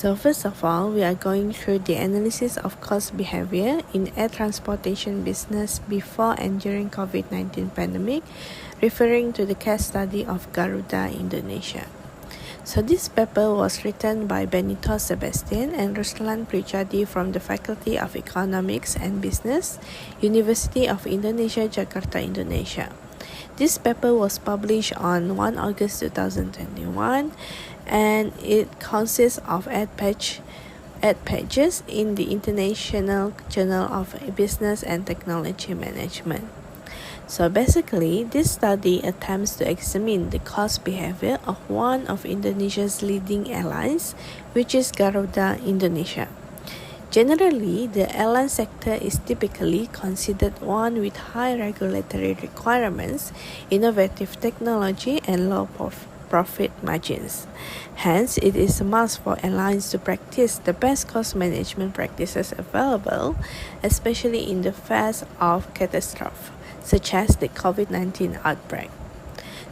So first of all, we are going through the analysis of cost behavior in air transportation business before and during COVID-19 pandemic, referring to the case study of Garuda Indonesia. So this paper was written by Benito Sebastian and Ruslan Prichadi from the Faculty of Economics and Business, University of Indonesia, Jakarta, Indonesia. This paper was published on 1 August 2021 and it consists of 8 pages in the International Journal of Business and Technology Management. So basically, this study attempts to examine the cost behavior of one of Indonesia's leading airlines, which is Garuda Indonesia. Generally, the airline sector is typically considered one with high regulatory requirements, innovative technology, and low profit margins. Hence, it is a must for airlines to practice the best cost management practices available, especially in the face of catastrophe, such as the COVID-19 outbreak.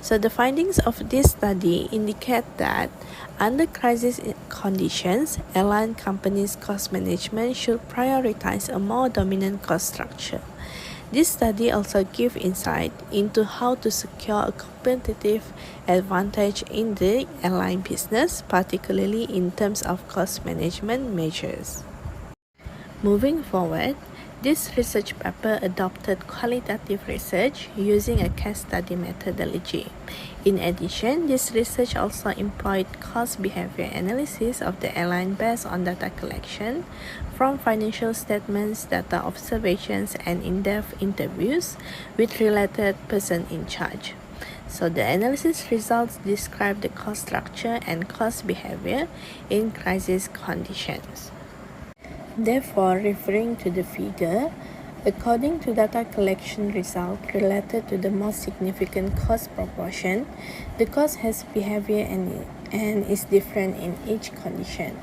So the findings of this study indicate that under crisis conditions, airline companies' cost management should prioritize a more dominant cost structure. This study also gives insight into how to secure a competitive advantage in the airline business, particularly in terms of cost management measures. Moving forward, this research paper adopted qualitative research using a case study methodology. In addition, this research also employed cost behavior analysis of the airline based on data collection from financial statements, data observations, and in-depth interviews with related persons in charge. So the analysis results describe the cost structure and cost behavior in crisis conditions. Therefore, referring to the figure, according to data collection result related to the most significant cost proportion, the cost has behavior and is different in each condition.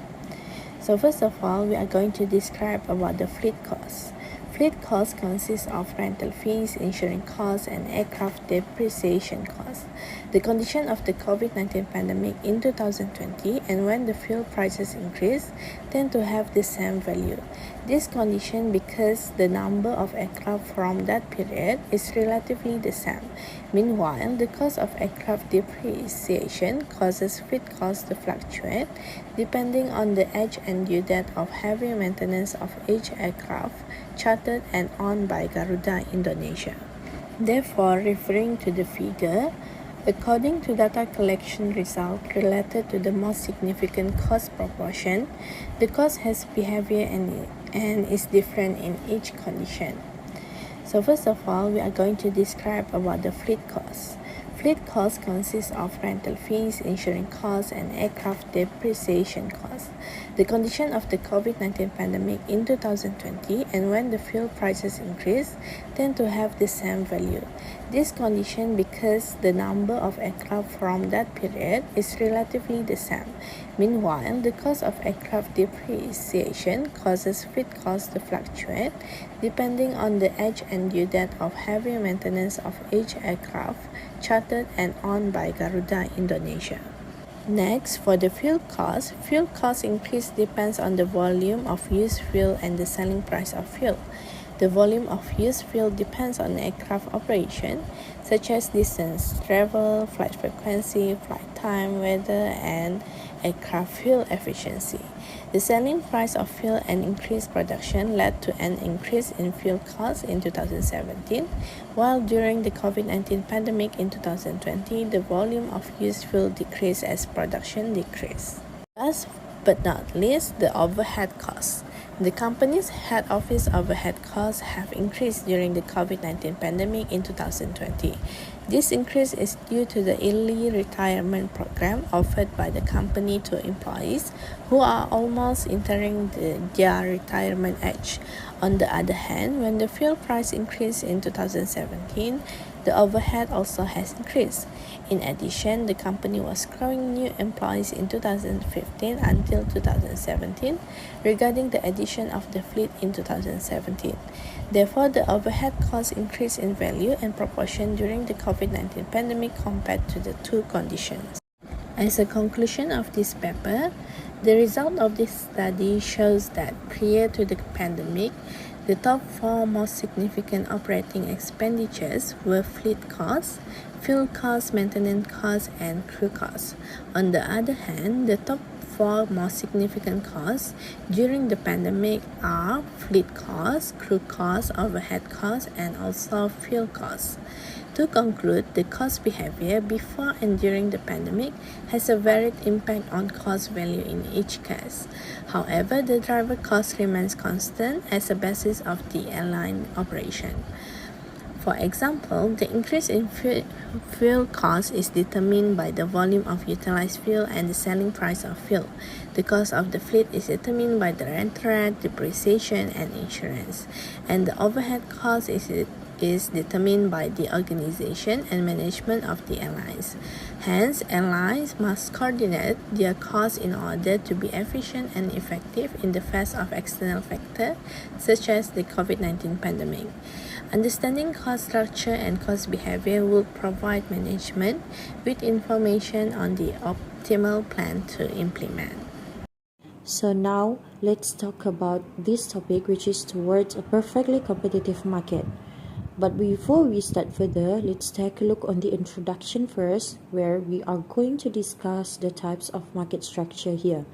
So first of all, we are going to describe about the fleet cost. Fleet cost consists of rental fees, insurance costs, and aircraft depreciation costs. The condition of the COVID-19 pandemic in 2020 and when the fuel prices increase tend to have the same value. This condition because the number of aircraft from that period is relatively the same. Meanwhile, the cost of aircraft depreciation causes fleet costs to fluctuate depending on the age and due date of heavy maintenance of each aircraft chartered and owned by Garuda Indonesia. Therefore, referring to the figure, according to data collection result related to the most significant cost proportion, the cost has behavior and is different in each condition. So first of all, we are going to describe about the fleet cost. Fleet cost consists of rental fees, insurance costs, and aircraft depreciation costs. The condition of the COVID-19 pandemic in 2020 and when the fuel prices increase tend to have the same value. This condition because the number of aircraft from that period is relatively the same. Meanwhile, the cost of aircraft depreciation causes fleet costs to fluctuate depending on the age and due date of heavy maintenance of each aircraft chartered and owned by Garuda Indonesia. Next, for the fuel cost increase depends on the volume of used fuel and the selling price of fuel. The volume of used fuel depends on aircraft operation, such as distance travel, flight frequency, flight time, weather, and aircraft fuel efficiency. The selling price of fuel and increased production led to an increase in fuel costs in 2017, while during the COVID-19 pandemic in 2020, the volume of used fuel decreased as production decreased. Last but not least, the overhead costs. The company's head office overhead costs have increased during the COVID-19 pandemic in 2020. This increase is due to the early retirement program offered by the company to employees who are almost entering their retirement age. On the other hand, when the fuel price increased in 2017, the overhead also has increased. In addition, the company was growing new employees in 2015 until 2017 regarding the addition of the fleet in 2017. Therefore, the overhead costs increased in value and proportion during the COVID-19 pandemic compared to the two conditions. As a conclusion of this paper, The result of this study shows that prior to the pandemic, the top four most significant operating expenditures were fleet costs, fuel costs, maintenance costs, and crew costs. On the other hand, the top four most significant costs during the pandemic are fleet costs, crew costs, overhead costs, and also fuel costs. To conclude, the cost behavior before and during the pandemic has a varied impact on cost value in each case. However, the driver cost remains constant as a basis of the airline operation. For example, the increase in fuel cost is determined by the volume of utilized fuel and the selling price of fuel. The cost of the fleet is determined by the rent rate, depreciation, and insurance. And the overhead cost is determined by the organization and management of the airlines. Hence, airlines must coordinate their costs in order to be efficient and effective in the face of external factors such as the COVID-19 pandemic. Understanding cost structure and cost behavior will provide management with information on the optimal plan to implement. So now, let's talk about this topic, which is towards a perfectly competitive market. But before we start further, let's take a look on the introduction first, where we are going to discuss the types of market structure here.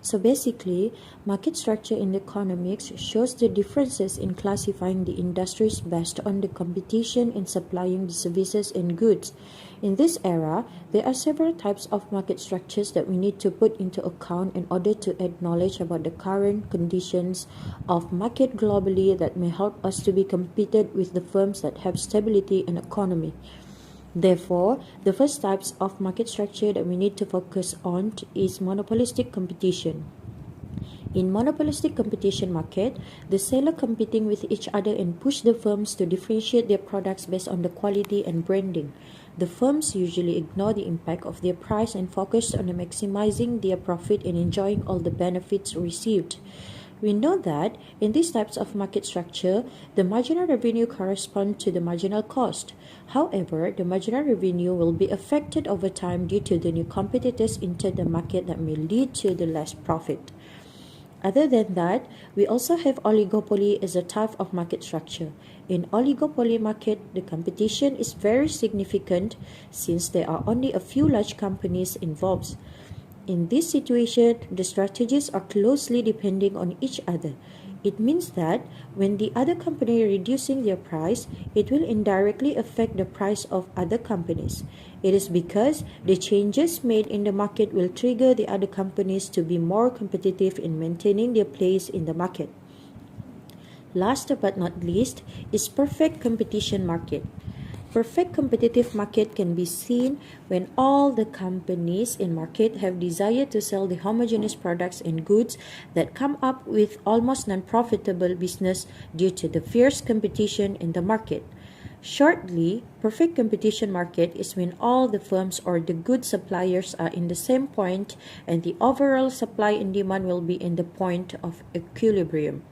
So basically, market structure in economics shows the differences in classifying the industries based on the competition in supplying the services and goods. In this era, there are several types of market structures that we need to put into account in order to add knowledge about the current conditions of market globally that may help us to be competed with the firms that have stability in economy. Therefore, the first types of market structure that we need to focus on is monopolistic competition. In monopolistic competition market, the seller competing with each other and push the firms to differentiate their products based on the quality and branding. The firms usually ignore the impact of their price and focus on maximizing their profit and enjoying all the benefits received. We know that in these types of market structure, the marginal revenue corresponds to the marginal cost. However, the marginal revenue will be affected over time due to the new competitors enter the market that may lead to the less profit. Other than that, we also have oligopoly as a type of market structure. In oligopoly market, the competition is very significant since there are only a few large companies involved. In this situation, the strategies are closely depending on each other. It means that when the other company reducing their price, it will indirectly affect the price of other companies. It is because the changes made in the market will trigger the other companies to be more competitive in maintaining their place in the market. Last but not least is perfect competition market. Perfect competitive market can be seen when all the companies in market have desire to sell the homogeneous products and goods that come up with almost non-profitable business due to the fierce competition in the market. Shortly, perfect competition market is when all the firms or the good suppliers are in the same point and the overall supply and demand will be in the point of equilibrium.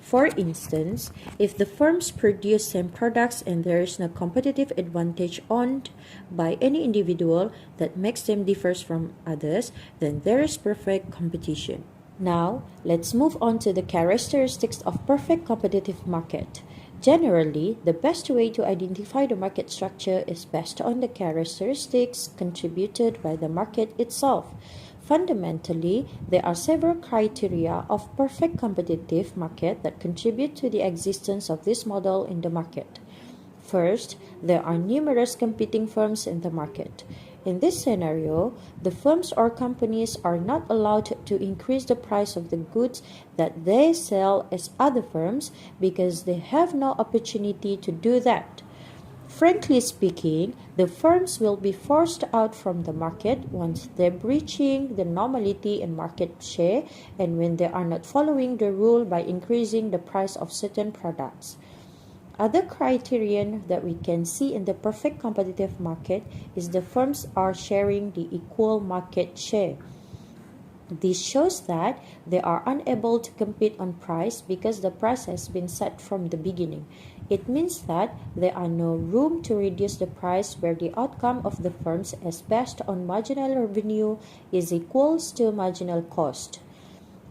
For instance, if the firms produce same products and there is no competitive advantage owned by any individual that makes them differ from others, then there is perfect competition. Now, let's move on to the characteristics of perfect competitive market. Generally, the best way to identify the market structure is based on the characteristics contributed by the market itself. Fundamentally, there are several criteria of perfect competitive market that contribute to the existence of this model in the market. First, there are numerous competing firms in the market. In this scenario, the firms or companies are not allowed to increase the price of the goods that they sell as other firms because they have no opportunity to do that. Frankly speaking, the firms will be forced out from the market once they're breaching the normality in market share and when they are not following the rule by increasing the price of certain products. Other criterion that we can see in the perfect competitive market is the firms are sharing the equal market share. This shows that they are unable to compete on price because the price has been set from the beginning. It means that there are no room to reduce the price where the outcome of the firms is based on marginal revenue is equals to marginal cost.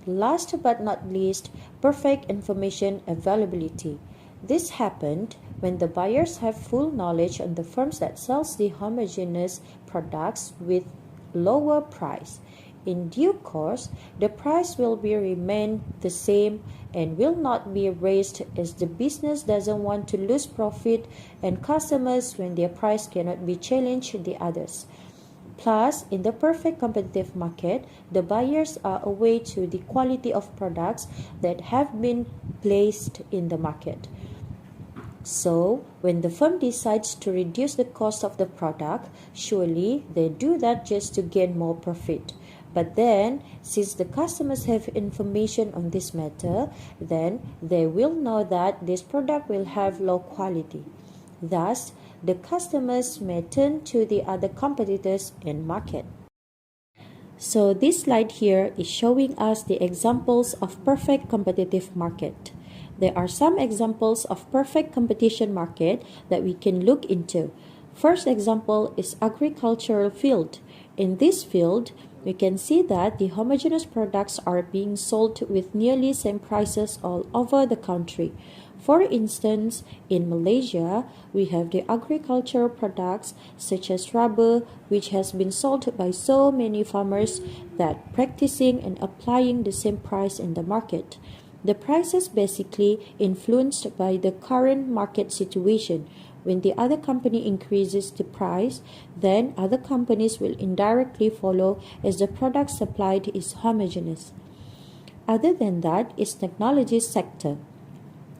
Last but not least, perfect information availability. This happened when the buyers have full knowledge on the firms that sells the homogeneous products with lower price. In due course, the price will be remain the same and will not be raised as the business doesn't want to lose profit and customers when their price cannot be challenged the others. Plus, in the perfect competitive market, the buyers are aware to the quality of products that have been placed in the market. So, when the firm decides to reduce the cost of the product, surely they do that just to gain more profit. But then, since the customers have information on this matter, then they will know that this product will have low quality. Thus, the customers may turn to the other competitors in market. So this slide here is showing us the examples of perfect competitive market. There are some examples of perfect competition market that we can look into. First example is agricultural field. In this field, we can see that the homogeneous products are being sold with nearly same prices all over the country. For instance, in Malaysia, we have the agricultural products such as rubber, which has been sold by so many farmers that practicing and applying the same price in the market. The prices basically influenced by the current market situation. When the other company increases the price, then other companies will indirectly follow as the product supplied is homogeneous. Other than that is technology sector.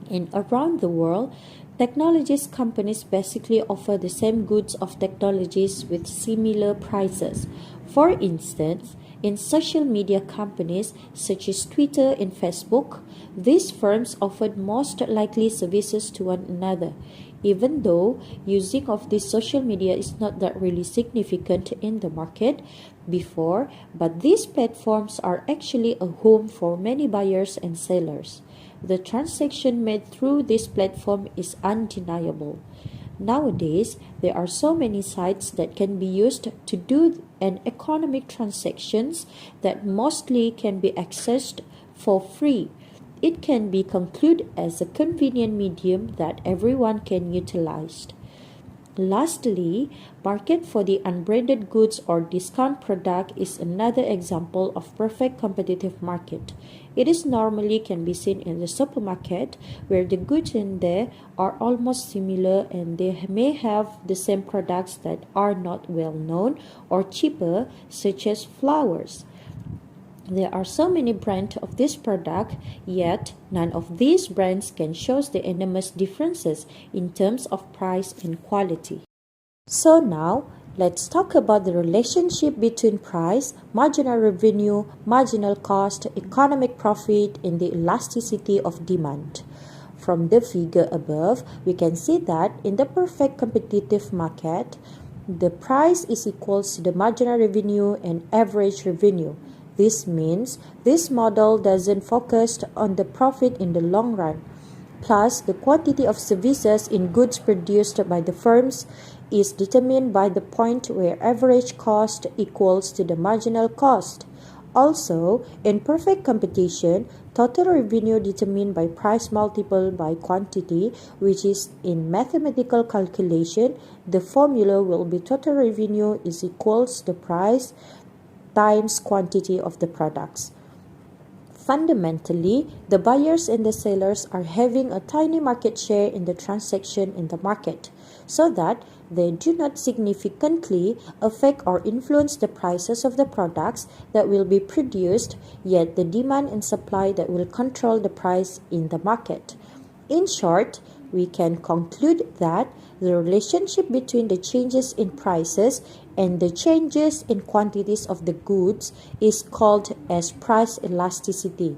In around the world, technologies companies basically offer the same goods of technologies with similar prices. For instance, in social media companies such as Twitter and Facebook, these firms offered most likely services to one another, even though using of this social media is not that really significant in the market before, but these platforms are actually a home for many buyers and sellers. The transaction made through this platform is undeniable. Nowadays, there are so many sites that can be used to do an economic transactions that mostly can be accessed for free. It can be concluded as a convenient medium that everyone can utilize. Lastly, market for the unbranded goods or discount product is another example of perfect competitive market. It is normally can be seen in the supermarket where the goods in there are almost similar and they may have the same products that are not well known or cheaper, such as flowers. There are so many brands of this product, yet none of these brands can show the enormous differences in terms of price and quality. So now, let's talk about the relationship between price, marginal revenue, marginal cost, economic profit, and the elasticity of demand. From the figure above, we can see that in the perfect competitive market, the price is equal to the marginal revenue and average revenue. This means this model doesn't focus on the profit in the long run. Plus, the quantity of services in goods produced by the firms is determined by the point where average cost equals to the marginal cost. Also, in perfect competition, total revenue determined by price multiple by quantity, which is in mathematical calculation, the formula will be total revenue is equals to the price times quantity of the products. Fundamentally, the buyers and the sellers are having a tiny market share in the transaction in the market, so that they do not significantly affect or influence the prices of the products that will be produced, yet the demand and supply that will control the price in the market. In short, we can conclude that the relationship between the changes in prices and the changes in quantities of the goods is called as price elasticity.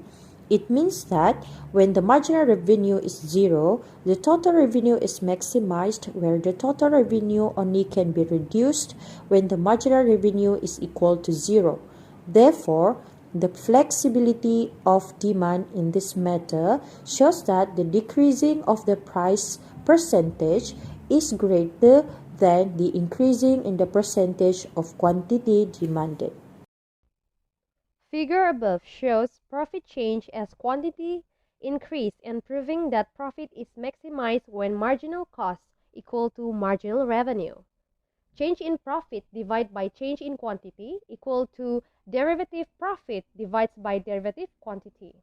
It means that when the marginal revenue is zero, the total revenue is maximized, where the total revenue only can be reduced when the marginal revenue is equal to zero. Therefore, The flexibility of demand in this matter shows that the decreasing of the price percentage is greater than the increasing in the percentage of quantity demanded. Figure above shows profit change as quantity increase and proving that profit is maximized when marginal costs equal to marginal revenue. Change in profit divided by change in quantity equal to derivative profit divided by derivative quantity.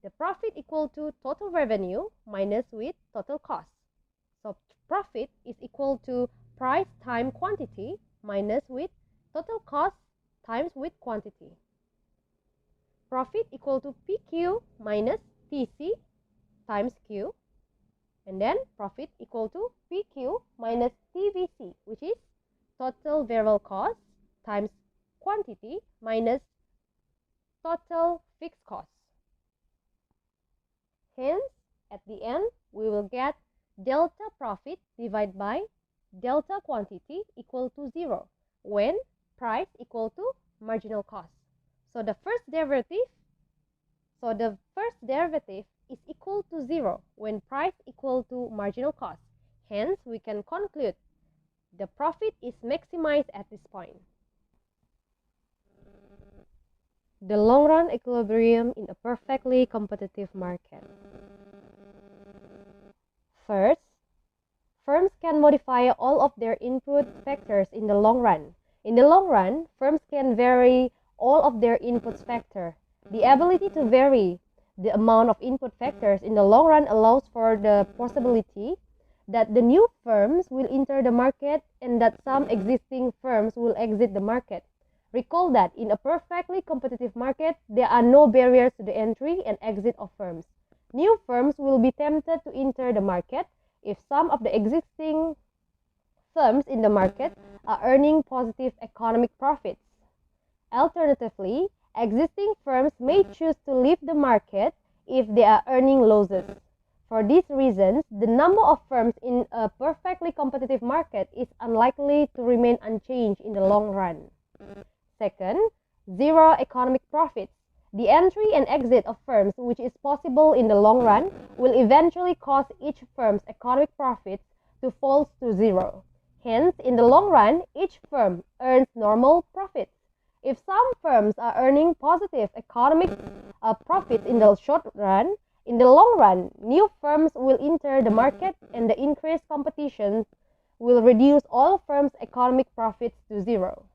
The profit equal to total revenue minus with total cost. So profit is equal to price times quantity minus with total cost times with quantity. Profit equal to PQ minus TC times Q. And then profit equal to PQ minus TVC, which is total variable cost times quantity minus total fixed cost. Hence, at the end, we will get delta profit divided by delta quantity equal to 0 when price equal to marginal cost. So the first derivative is equal to 0 when price equal to marginal cost. Hence, we can conclude the profit is maximized at this point. The long-run equilibrium in a perfectly competitive market. First, firms can modify all of their input factors in the long run. In the long run, firms can vary all of their input factors. The ability to vary the amount of input factors in the long run allows for the possibility that the new firms will enter the market and that some existing firms will exit the market. Recall that in a perfectly competitive market, there are no barriers to the entry and exit of firms. New firms will be tempted to enter the market if some of the existing firms in the market are earning positive economic profits. Alternatively, existing firms may choose to leave the market if they are earning losses. For these reasons, the number of firms in a perfectly competitive market is unlikely to remain unchanged in the long run. Second, zero economic profits. The entry and exit of firms, which is possible in the long run, will eventually cause each firm's economic profits to fall to zero. Hence, in the long run, each firm earns normal profits. If some firms are earning positive economic profits in the short run, in the long run, new firms will enter the market and the increased competition will reduce all firms' economic profits to zero.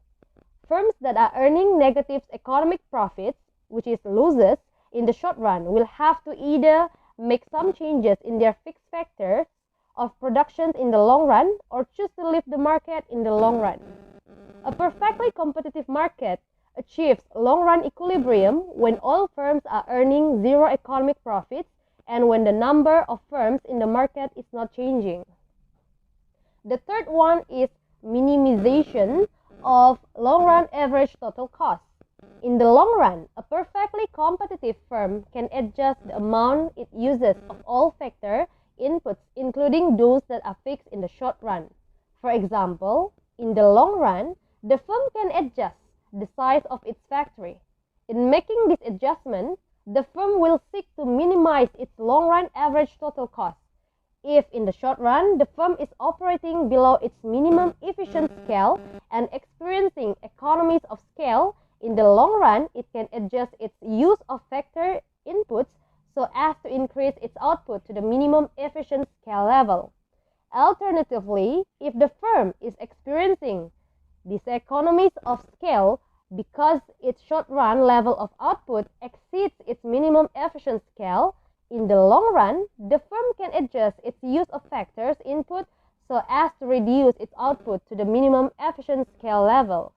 Firms that are earning negative economic profits, which is losses, in the short run will have to either make some changes in their fixed factors of production in the long run or choose to leave the market in the long run. A perfectly competitive market achieves long-run equilibrium when all firms are earning zero economic profits and when the number of firms in the market is not changing. The third one is minimization of long-run average total cost. In the long run, a perfectly competitive firm can adjust the amount it uses of all factor inputs, including those that are fixed in the short run. For example, in the long run, the firm can adjust the size of its factory. In making this adjustment, the firm will seek to minimize its long-run average total cost. If in the short run, the firm is operating below its minimum efficient scale and experiencing economies of scale, in the long run, it can adjust its use of factor inputs so as to increase its output to the minimum efficient scale level. Alternatively, if the firm is experiencing diseconomies of scale because its short-run level of output exceeds its minimum efficient scale, in the long run, the firm can adjust its use of factors input so as to reduce its output to the minimum efficient scale level.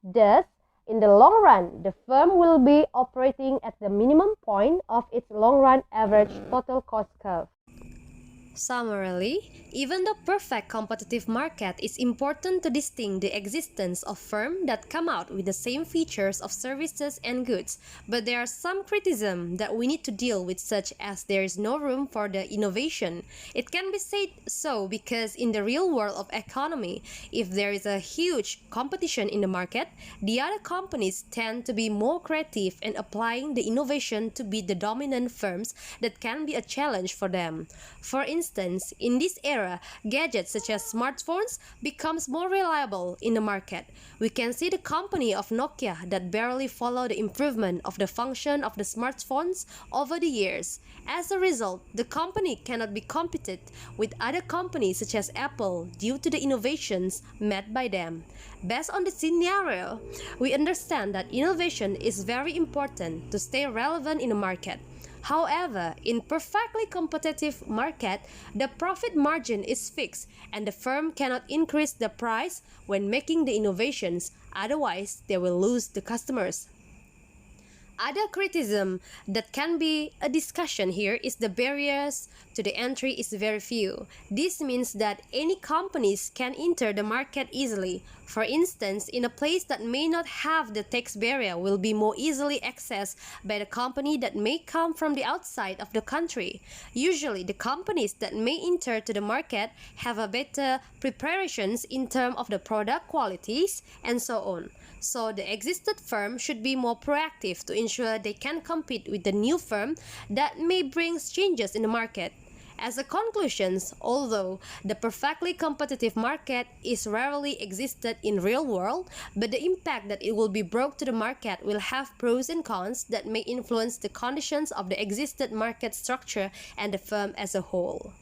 Thus, in the long run, the firm will be operating at the minimum point of its long-run average total cost curve. Summarily, even though perfect competitive market is important to distinguish the existence of firms that come out with the same features of services and goods, but there are some criticism that we need to deal with, such as there is no room for the innovation. It can be said so because in the real world of economy, if there is a huge competition in the market, the other companies tend to be more creative and applying the innovation to be the dominant firms that can be a challenge for them. For instance, in this era, gadgets such as smartphones becomes more reliable in the market. We can see the company of Nokia that barely followed the improvement of the function of the smartphones over the years. As a result, the company cannot be competed with other companies such as Apple due to the innovations made by them. Based on the scenario, we understand that innovation is very important to stay relevant in the market. However, in perfectly competitive market, the profit margin is fixed and the firm cannot increase the price when making the innovations, otherwise they will lose the customers. Other criticism that can be a discussion here is the barriers to the entry is very few. This means that any companies can enter the market easily. For instance, in a place that may not have the tax barrier will be more easily accessed by the company that may come from the outside of the country. Usually, the companies that may enter to the market have a better preparations in terms of the product qualities and so on. So the existing firm should be more proactive to ensure they can compete with the new firm that may bring changes in the market. As a conclusion, although the perfectly competitive market is rarely existed in real world, but the impact that it will be brought to the market will have pros and cons that may influence the conditions of the existing market structure and the firm as a whole.